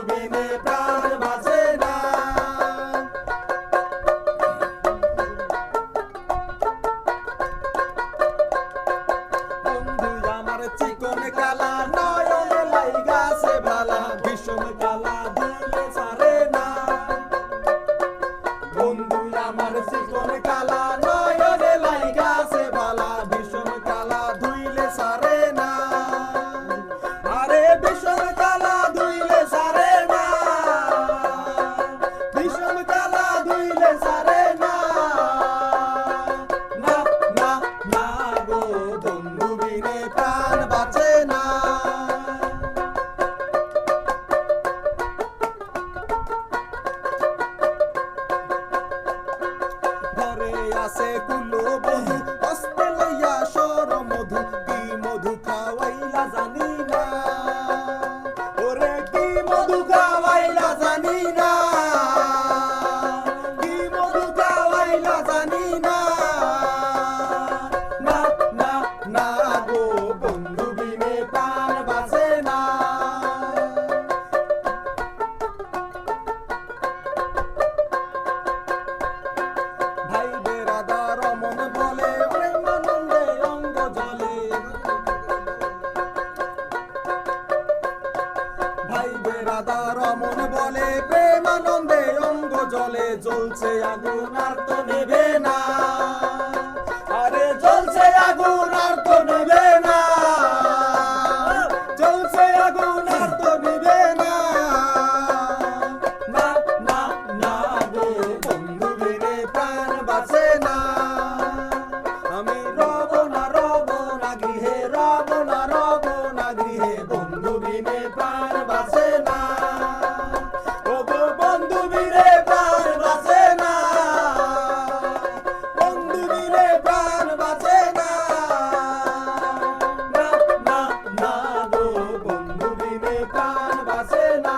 বিনে প্রাণ বাঁচে না। বন্ধু আমার চিকন কালা নয়নে লাইগাছে ভালা, ভীষণ কালা দিলে ছাড়ে না। বন্ধু আমার চিকন কালা নয়নে লাইগাছে ভালা, ভীষণ কালা ধুইলে ছাড়ে না। আরে ভীষণ কালা ধুইলে ছাড়ে না, ভীষণ কালা ধুইলে ছাড়ে না। না না না গো বন্ধু বিনে প্রাণ বাঁচে না। ঘরে আছে কুলো বধূ, হস্তে লইয়া সর মধু, কি মধু খাওয়াইলা জানি না। ওরে কি মধু খাওয়াইলা জানি না, কি মধু খাওয়াইলা জানি না। না না না গো বন্ধু বিনে প্রাণ বাঁচে না। ভাই বেরাদার মন বলে প্রেমানন্দে অঙ্গ জলে, ভাই বেরাদার মন বলে প্রেমানন্দে অঙ্গ জলে। জ্বলছে আগুন আর তো নেবে না, আরে জ্বলছে আগুন আর তো নেবে না, জ্বলছে আগুন আর তো নেবে না। না না না গো বন্ধু বিনে প্রাণ বাঁচে না। আমি রব না গৃহে, রব না গৃহে, বন্ধু বিনে প্রাণ বাঁচে না। ও গো বন্ধু বিনে প্রাণ বাঁচে না, বন্ধু বিনে প্রাণ বাঁচে না। না না না গো বন্ধু বিনে প্রাণ বাঁচে না।